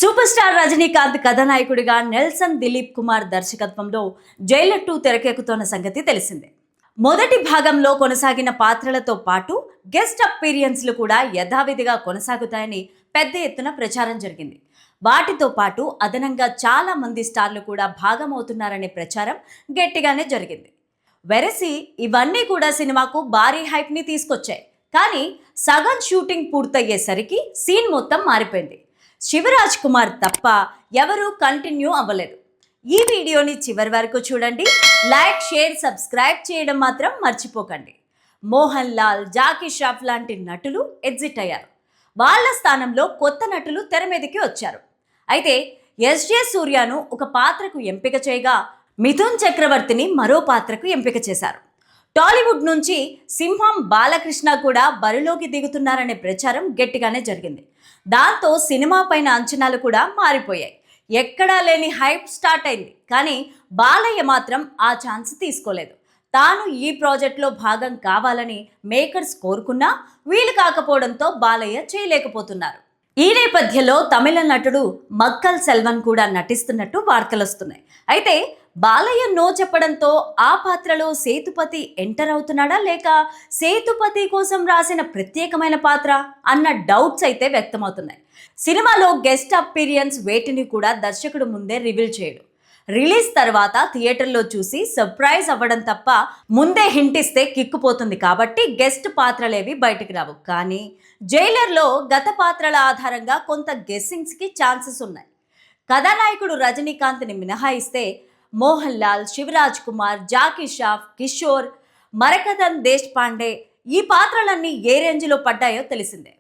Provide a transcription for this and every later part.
Super star Rajinikanth కథానాయకుడిగా Nelson Dilip Kumar దర్శకత్వంలో Jailer 2 తెరకెక్కుతున్న సంగతి తెలిసిందే. మొదటి భాగంలో కొనసాగిన పాత్రలతో పాటు గెస్ట్ అపీరియన్స్లు కూడా యథావిధిగా కొనసాగుతాయని పెద్ద ఎత్తున ప్రచారం జరిగింది. వాటితో పాటు అదనంగా చాలా మంది స్టార్లు కూడా భాగమవుతున్నారనే ప్రచారం గట్టిగానే జరిగింది. వెరసి ఇవన్నీ కూడా సినిమాకు భారీ హైప్ని తీసుకొచ్చాయి. కానీ సగం షూటింగ్ పూర్తయ్యేసరికి సీన్ మొత్తం మారిపోయింది. శివరాజ్ కుమార్ తప్ప ఎవరూ కంటిన్యూ అవ్వలేదు. ఈ వీడియోని చివరి వరకు చూడండి. లైక్, షేర్, సబ్స్క్రైబ్ చేయడం మాత్రం మర్చిపోకండి. మోహన్ లాల్, జాకీ ష్రాఫ్ లాంటి నటులు ఎగ్జిట్ అయ్యారు. వాళ్ళ స్థానంలో కొత్త నటులు తెర మీదకి వచ్చారు. అయితే ఎస్జే సూర్యను ఒక పాత్రకు ఎంపిక చేయగా మిథున్ చక్రవర్తిని మరో పాత్రకు ఎంపిక చేశారు. టాలీవుడ్ నుంచి సింహం బాలకృష్ణ కూడా బరిలోకి దిగుతున్నారనే ప్రచారం గట్టిగానే జరిగింది. దాంతో సినిమా పైన అంచనాలు కూడా మారిపోయాయి. ఎక్కడా లేని హైప్ స్టార్ట్ అయింది. కానీ బాలయ్య మాత్రం ఆ ఛాన్స్ తీసుకోలేదు. తాను ఈ ప్రాజెక్ట్లో భాగం కావాలని మేకర్స్ కోరుకున్నా వీలు కాకపోవడంతో బాలయ్య చేయలేకపోతున్నారు. ఈ నేపథ్యంలో తమిళ నటుడు మక్కల్ సెల్వన్ కూడా నటిస్తున్నట్టు వార్తలు వస్తున్నాయి. అయితే బాలయ్య నో చెప్పడంతో ఆ పాత్రలో సేతుపతి ఎంటర్ అవుతున్నాడా లేక సేతుపతి కోసం రాసిన ప్రత్యేకమైన పాత్ర అన్న డౌట్స్ అయితే వ్యక్తమవుతున్నాయి. సినిమాలో గెస్ట్ అపీరియన్స్ వేటిని కూడా దర్శకుడు ముందే రివీల్ చేయడు. రిలీజ్ తర్వాత థియేటర్లో చూసి సర్ప్రైజ్ అవ్వడం తప్ప ముందే హింట్ ఇస్తే కిక్కుపోతుంది కాబట్టి గెస్ట్ పాత్రలేవి బయటకు రావు. కానీ జైలర్లో గత పాత్రల ఆధారంగా కొంత గెస్సింగ్స్కి ఛాన్సెస్ ఉన్నాయి. కథానాయకుడు రజనీకాంత్ని మినహాయిస్తే మోహన్ లాల్, శివరాజ్ కుమార్, జాకీ ష్రాఫ్, కిషోర్, మరకథన్ దేశ్పాండే ఈ పాత్రలన్నీ ఏ రేంజ్లో పడ్డాయో తెలిసిందే.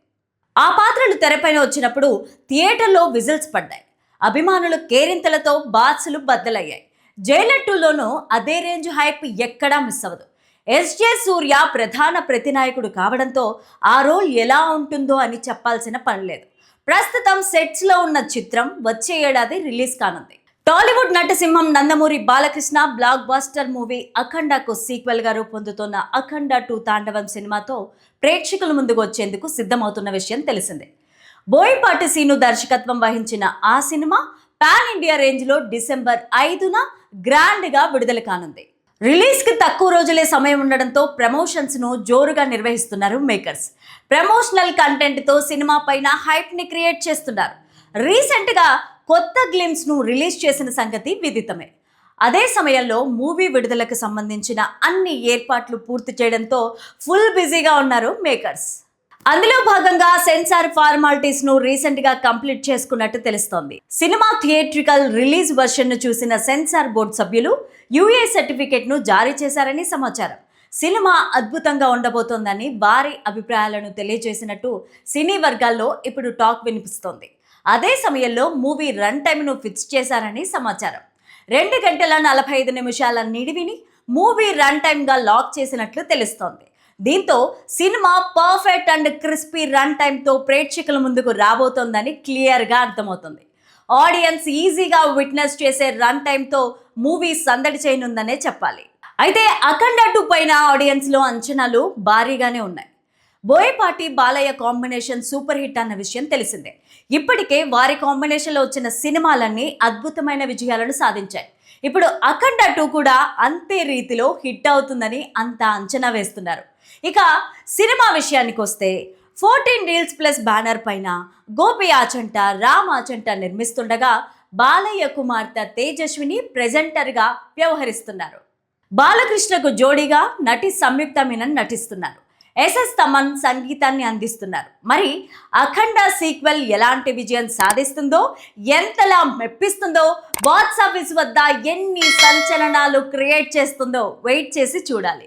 ఆ పాత్రలు తెరపైన వచ్చినప్పుడు థియేటర్లో విజిల్స్ పడ్డాయి. అభిమానులు కేరింతలతో బాక్సులు బద్దలయ్యాయి. జైలర్ 2లోనూ అదే రేంజ్ హైప్ ఎక్కడా మిస్ అవ్వదు. ఎస్జే సూర్య ప్రధాన ప్రతినాయకుడు కావడంతో ఆ రోల్ ఎలా ఉంటుందో అని చెప్పాల్సిన పని లేదు. ప్రస్తుతం సెట్స్లో ఉన్న చిత్రం వచ్చే ఏడాది రిలీజ్ కానుంది. టాలీవుడ్ నటసింహం Nandamuri Balakrishna blockbuster movie అఖండాకు సీక్వెల్గా రూపొందుతున్న అఖండ 2 తాండవం సినిమాతో ప్రేక్షకుల ముందుకు వచ్చేందుకు సిద్ధమవుతున్న విషయం తెలిసిందే. బోయపాటి సీను దర్శకత్వం వహించిన ఆ సినిమా పాన్ ఇండియా రేంజ్లో డిసెంబర్ 5న గ్రాండ్గా విడుదల కానుంది. రిలీజ్కి తక్కువ రోజులే సమయం ఉండడంతో ప్రమోషన్స్ను జోరుగా నిర్వహిస్తున్నారు మేకర్స్. ప్రమోషనల్ కంటెంట్తో సినిమా పైన హైప్ని క్రియేట్ చేస్తున్నారు. రీసెంట్గా కొత్త గ్లిమ్స్ను రిలీజ్ చేసిన సంగతి విదితమే. అదే సమయంలో మూవీ విడుదలకు సంబంధించిన అన్ని ఏర్పాట్లు పూర్తి చేయడంతో ఫుల్ బిజీగా ఉన్నారు మేకర్స్. అందులో భాగంగా సెన్సార్ ఫార్మాలిటీస్ను రీసెంట్గా కంప్లీట్ చేసుకున్నట్టు తెలుస్తోంది. సినిమా థియేట్రికల్ రిలీజ్ వర్షన్ను చూసిన సెన్సార్ బోర్డు సభ్యులు యూఏ సర్టిఫికేట్ను జారీ చేశారని సమాచారం. సినిమా అద్భుతంగా ఉండబోతోందని వారి అభిప్రాయాలను తెలియజేసినట్టు సినీ వర్గాల్లో ఇప్పుడు టాక్ వినిపిస్తోంది. అదే సమయంలో మూవీ రన్ టైమ్ను ఫిక్స్ చేశారని సమాచారం. 2 గంటల 45 నిమిషాల నిడివిని మూవీ రన్ టైమ్గా లాక్ చేసినట్లు తెలుస్తోంది. దీంతో సినిమా పర్ఫెక్ట్ అండ్ క్రిస్పీ రన్ టైమ్తో ప్రేక్షకుల ముందుకు రాబోతోందని క్లియర్గా అర్థమవుతుంది. ఆడియన్స్ ఈజీగా విట్నెస్ చేసే రన్ టైమ్తో మూవీ సందడి చేయనుందనే చెప్పాలి. అయితే అఖండ 2 పైన ఆడియన్స్లో అంచనాలు భారీగానే ఉన్నాయి. Boyapati Balayya combination super hit అన్న విషయం తెలిసిందే. ఇప్పటికే వారి కాంబినేషన్లో వచ్చిన సినిమాలన్నీ అద్భుతమైన విజయాలను సాధించాయి. ఇప్పుడు అఖండ 2 కూడా అంతే రీతిలో హిట్ అవుతుందని అంత అంచనా వేస్తున్నారు. ఇక సినిమా విషయానికి వస్తే 14 రీల్స్ ప్లస్ బ్యానర్ పైన గోపి ఆచంట, రామ్ ఆచంట నిర్మిస్తుండగా బాలయ్య కుమార్తె తేజస్విని ప్రెజెంటర్గా వ్యవహరిస్తున్నారు. బాలకృష్ణకు జోడీగా నటి సంయుక్త మీనన్ నటిస్తున్నారు. ఎస్ఎస్ తమన్ సంగీతాన్ని అందిస్తున్నారు. మరి అఖండ సీక్వెల్ ఎలాంటి విజయం సాధిస్తుందో, ఎంతలా మెప్పిస్తుందో, బాక్స్ ఆఫీస్ వద్ద ఎన్ని సంచలనాలు క్రియేట్ చేస్తుందో వెయిట్ చేసి చూడాలి.